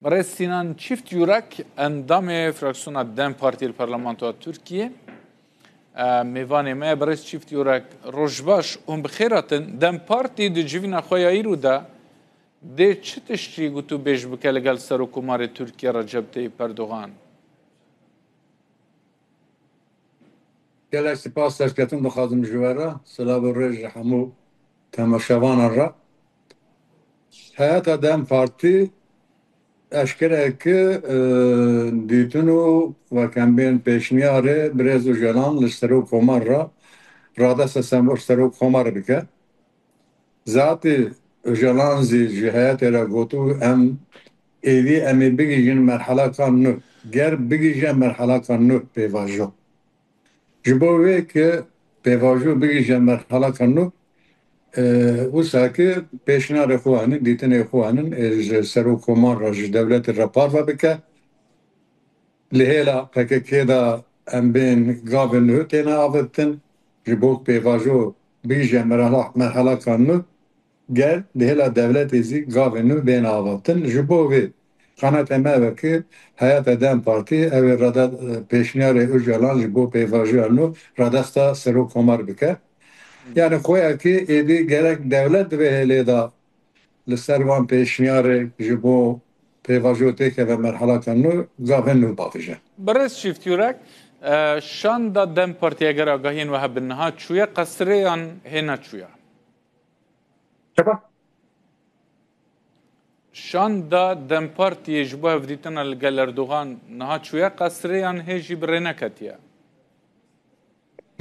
برای سینان çift yürek endamê fraksiyona Dem Partiyê Parlamentoya Tirkiye mêvanê me برای çift yürek rojbaş û bixêr hatin Dem Partî di civîna xwe ya îro de dê çi tiştî gotû bêj bike li Serokkomarê Tirkiye Recep Tayyip Erdogan? Gelek spas serketin dixwazim ji we re silav û rêj ji hemû temaşevanan re. Heyeta Dem Partî eşkereke dîtin û wekembên pêşniyarê Birêz Öcalan li Serokkomar re radesta Serokkomarê bike. Zatî Öcalan zî ji heyetê re gotû em êdî em ê bigîjin merheleka nû. Ger bigîje merheleka nû pêvajo. Ji bo wê ki pêvajo bigîje merheleka nû wisa ki pêşniyarê xwe henin, dîtinê xwe henin ji Serokkomar re ji dewletê re parve bike. Li hêla PKK de em bên gavên nû têne avêtin ji bo pêvajo bigîje merheleka nû gel li hêla dewletê zî gavên nû bên avêtin. Ji bo wê qenetê me ve ki heyeta Dem Partî ew ê pêşniyarê Öcalan ji bo pêvajoya nû radesta Serokkomar bike. Yani xweyekî êdî gerek dewlet divê hêlê da li ser van pêşniyarê ji bo pêvajo têkeve merheleka nû gavên nû bavêje. برای çift yürek şanda Dem Partiya eger agahiyên we hebin niha çûye qesirê yan hêne çûya? Şanda Dem Partiyê ji bo hevdîtina li gel Erdogan niha çûye qesirê yan hê jî bi rê neketiye?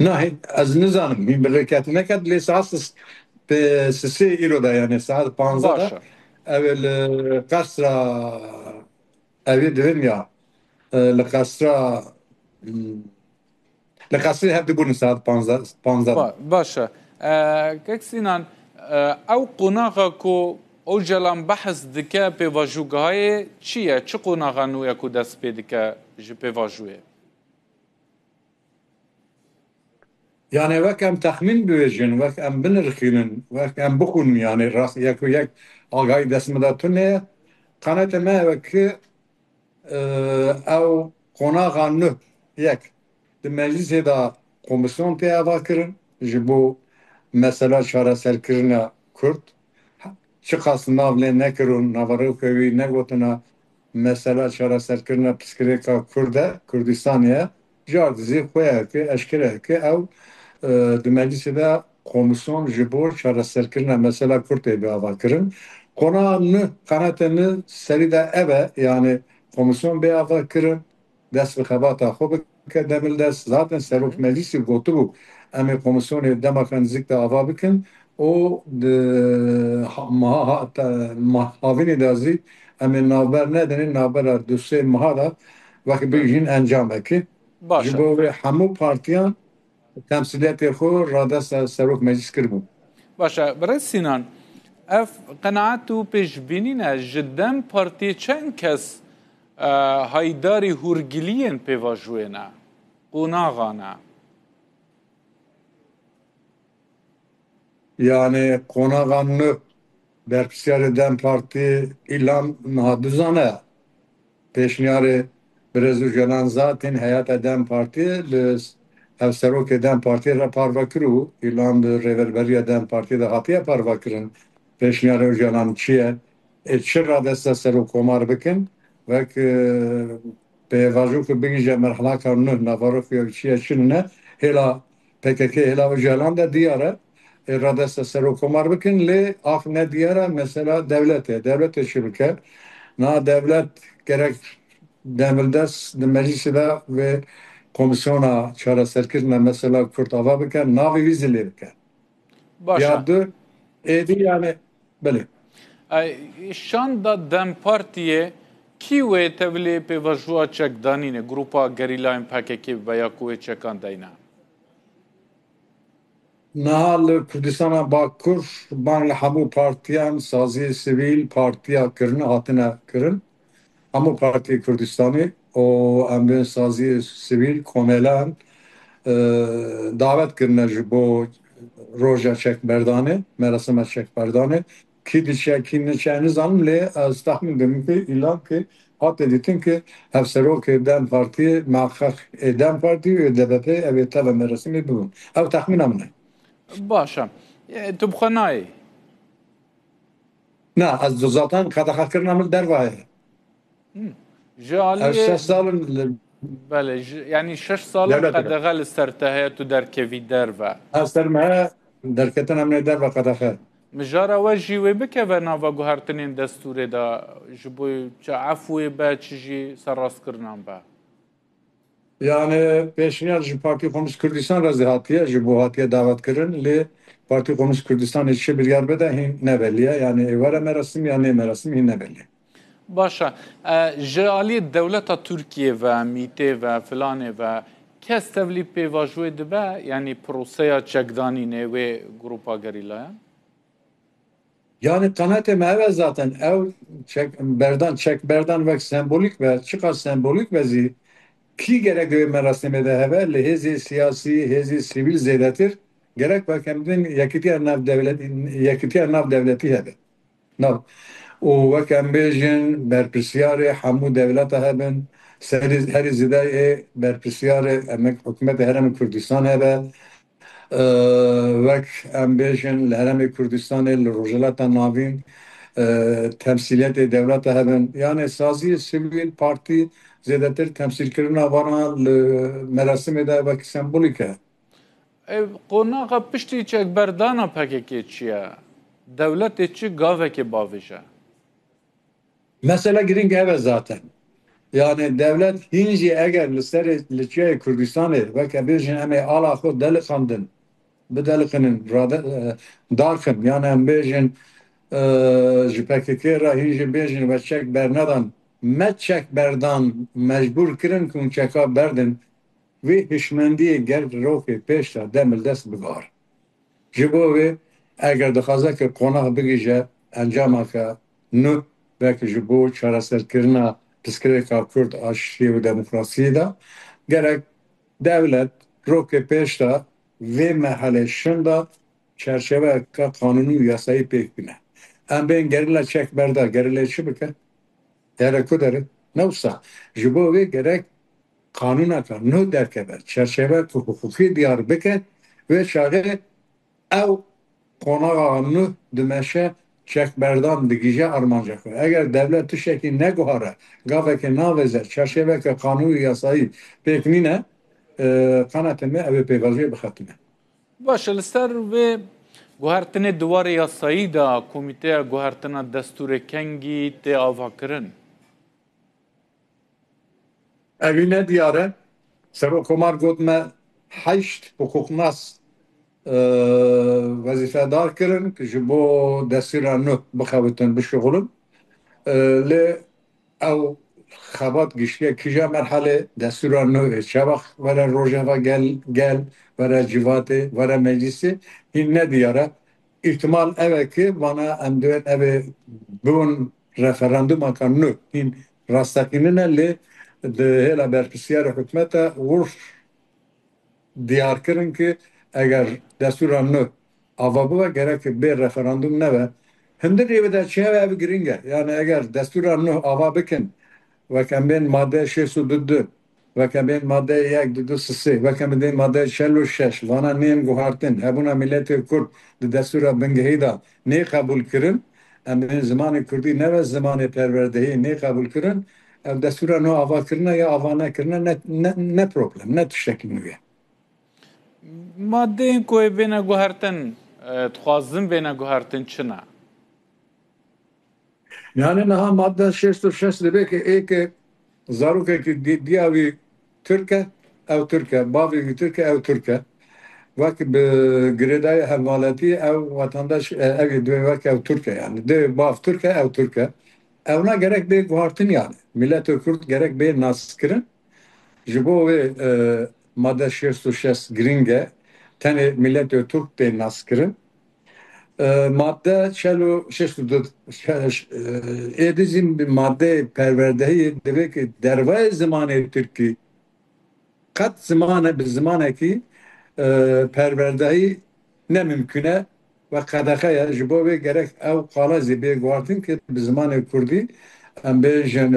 Nahê ez nizanim min bi rêketî neket lê saet sisê îro de yani saet 15 de ew ê li qesra evê divin ya li qesrê hev dibûnin saet 15 de. Başa. Kek Sinan ew qonaxa ku Öcalan behs dike pêvajûgehayê çi ye? Çi qonaxa nû ye ku dest pê dike ji pêvajûyê? Yani wek em texmîn bibêjin, wek em binirxînin, wek em bixwînin yani rast yek û yek agahî destmida tune ye. Qenetê me heye ki ew qonaxa nû yek di meclîsê de komisyon tê ava kirin ji bo mesela çareserkirina Kurd. Çi qas nav lê nekirûn naverokevî negotine mesela çareserkirina pirsgirêka Kurd e Kurdistanê car dizî xweyekê eşkere ew di meclîsê de komisyon ji bo çareserkirina mesela Kurdê bi ava kirin. Qonaxa nû qenetê nû serî de ev e yani komisyon bê ava kirin dest bi xebata xwe bike demil dest zaten serok meclîsê gotibû em ê komisyonê dema nêzik de ava bikin û di havînê de zî em ê navber nedinin navbera du sê meha da wekî bigîjin encamekê ji bo wê hemû partiyan temsîliyetê xwe radesta serok meclîs kiribû. Başa. Birêz Sinan ev qenaet û pêşbînî ne ji Dem Partiyê çend kes haydarî hûrgiliyên pêvajûyê ne? Qonaxa ne? Yani qonaxa nû berpirsiyarê Dem Partî îlan niha dizane pêşniyarê Birêz Öcalan zaten heyeta Dem Partî li ev serokê Dem Partiyê re parve kiribû îlan bi rêveberiya Dem Partiyê de hatiye parve kirin pêşniyarê Öcalan çi ye çi radesta Serokkomar bikin wek pêvajo ku bigîje merheleka nû naverokê çi ye çi ne hêla PKK hêla Öcalan de diyar e radesta Serokkomar bikin lê af ne diyar e mesela devletê devletê çi bike na devlet gerek demildest di meclîsê de ve komisyona çareserkirina mesela Kurd ava bike navê wî zilê bike. Ya du êdî yani bilê. Şanda Dem Partiyê kî wê tevlê pêvajoya çekdanînê grupa gerîlayên PKK veya ku wê çekan dayne? Niha li Kurdistana Bakur ban li hemû partiyan saziyê sivîl partiya kirin hatine kirin hemû partiyê Kurdistanê û em bên saziyê sivîl komêlan davet kirine ji bo roja çekberdanê merasima çekberdanê ki niçeni zanım le az tahmin dedim ki ilan ki hatta dedim ki hevserok Dem Parti mahkak Dem Parti ve DBP evet tabi merasimi bu. Ev tahmin amne. باشە تو بخۆنایی Ne az zaten kadaka kırnamıl dervaya. ji Ev aliyê 6 salın belê yanî 6 salan devlet qedexe li ser te heye tu derkevî derve az terme derketin amne derva kadaka. mijara we jî wê bikeve nava guhertinên destûrê de ji bo çi efwê be çi jî serrastkirinan be Yani peşiniyar ji Parti Komünist Kürdistan razı hatiye ji bu hatiye davet kırın li Parti Komünist Kürdistan işi bir yer bede hin ne belliye yani evara merasim ya ne merasim hin ne belli. باشە ji aliyê dewleta Tirkiye ve mîtê ve filanê ve kes tevlî pêvajoyê dibe yanî proseya çekdanînê wê grupa gerîlayan Yani kanaate evet zaten ev çek berdan ve sembolik ve çıkar sembolik ve ki gerek göğe merasime de heve li hezi siyasi hezi sivil zeyletir gerek ve kendin yakitiyer nav devleti hebe. Nav o ve kembejin berpisyari hamu devlete hebben her zidai berpisyari emek hükümet herem Kürdistan hebe vek embêjin li Herêmê Kurdistanê li Rojhilata Navîn temsiliyetê devleta hebin yani saziyê sivîl partî zêdetir temsîlkirina varan li merasimê de vekî sembolîk e. qonaxa piştî çekberdana PKK çi ye dewletê çi gavekê bavêje Mesela giring evet zaten. Yani devlet hinci eğer li serê li çiyayê Kurdistanê veke bêjin em ê ala xwe delixandin bidelixinin darxin yani em bêjin ji PKK ra hîn jî bêjin ve çek bernedan me çek berdan mecbur kirin ku çeka berdin vê hişmendiyê ger rokê pêş da demil dest bigar. Ji bo wê eger dixwaze ki qonax bigîje encameke nû belki ji bo çareserkirina piskirêka Kurd a şîrê û demokrasiyê de gerek devlet rokê pêş da vê merhelê şinda çerçeveka kanûnî û yasayî pêk bine. Em bên gerîla çek berda gerîlê çi bike? Dere ku dere? Newsa ji bo wê gerek kanûneka nû derkeve çerçeve ku hukukî diyar bike vê çaxê ew konağa nû dimeşe çekberdan digîje armanca xwe. Eger devlet tişekî neguhare gavekê navêze çerçeveke kanûnî yasayî pêk nîne qanetê me ew ê pêvaziyê bixetine. Başa li ser vê guhertinê diwarê yasayî da Komîteya Guhertina Destûrê Kengî tê avakirin Evî ne diyar e Serokkomar got me heşt hukuknas vezîfedar kirin ki ji bo destîra nû bixewitin bişuxulin lê ew xebat giştiye kîja merhelê destûra nû çawa were rojeva gel were civate were meclisê hîn ne diyare ihtimal ev e ki bana em divên evê bibin referandumaka nû hîn rastekînine lê di hêla berpirsiyara hikûmeta wir diyar kirin ki eger destûra nû ava bibe gerek bê referandum nebe hindir rêve de çi heve ev giring e yani eger destûra nû ava bikin وكم بين مادة شيء ضد وكم بين مادة يك ضد سسي وكم بين مادة شلو شش وانا نیم گوهارتن هبونا ملت کرد دستور بنگهیدا نه قبول کرن ام زمان کردی نه زمان پروردهی نه قبول کرن دستور نو آوا کرنه یا آوا نکرنه نه پروبلم نه تشکیل نویه madeyên ku ê bêne guhertin dixwazin bêne guhertin çi ne Yani naha madde 66 dibe ki ek zarok ki diavi Türkiye ev Türkiye bavi Türkiye ev Türkiye vak be gredaya hevaleti ev vatandaş ev dve vak ev Türkiye yani de bav Türkiye ev Türkiye evna gerek be guhartin yani millet Kürt gerek be naskirin jibo ve madde 66 gringe tane millet Türk de naskirin madde çelo edizim bir madde perverdeyi demek ki dervay zamanı Türkiye kat zamanı bir zamanı ki perverdeyi ne mümküne ve kadakaya ji bo vê gerek ew qala zî bê guhartin kir bi zimanê Kurdî em bêjin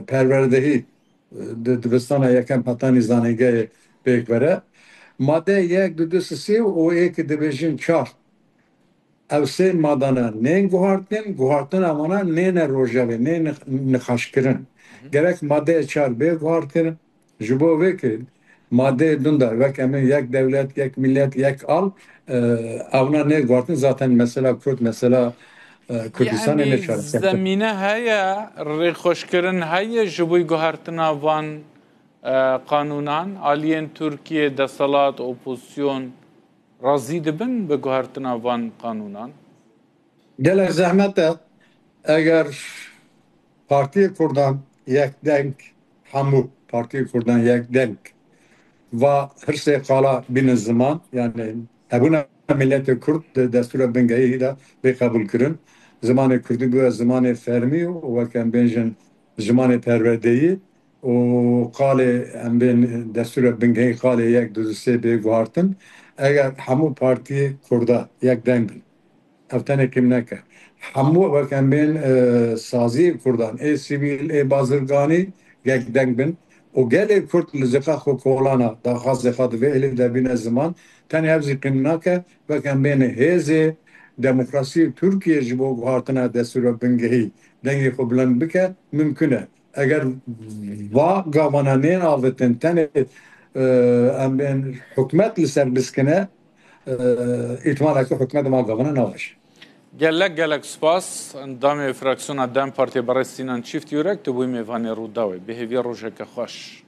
perwerdehî di dibistana yekem hetanî zanîngehê pêk vere. Madde yek du du sê û êkê dibêjin çar. Ev sê madana nên guhartina wana nêne rojevê, nê nixweşkirin. Gerek maddeya çar bê guharkirin, ji bo vê ki maddeyê din de wek em ê yek devlet, yek millet, yek al evna nê guhartin zaten mesela Kürt, mesela Kürdistanê Yani neçare. zemine heye rêxweşkirin heye ji bo guhartina van qanunan aliyên Türkiye desalat opozisyon razî dibin bi guhartina van qanunan? Gelek zehmet e eger Partiya Kurdan yek denk hemû Partiya Kurdan yek denk ve hirsê qala bînin ziman yani hebûna milletê Kurd di destûra bingehî de bêqebûl kirin. Zimanê Kurdî bûye zimanê fermî û wek em bêjin zimanê perwerdeyî û qalê em bên destûra bingehî qalê yek du sê bê guhartin. Eger hemû partiyê Kurda yek deng bin ev tenekê neke. Hemû wek em bên saziyê Kurdan ê sivîl ê bazirganî yek deng bin û gelê Kurd li ziqa xwe kolana daxwazê xwe divê êlê de bîne ziman tenê ev zî qîm nake wek em bên hêzê demokrasiyê Türkiye ji bo guhartina destûra bingehî dengê xwe bilind bike mümkün e. Eger va gavana nên avêtin tenê em bên hikûmet li ser biskine îtimaleke hikûmet ma gavana naweş. Gelek spas endamê fraksiyona Dem Partiya Berestînan Çîft Yûrek tu bûyî mêvanê Rûdawê. Bihêviya rojeke xweş.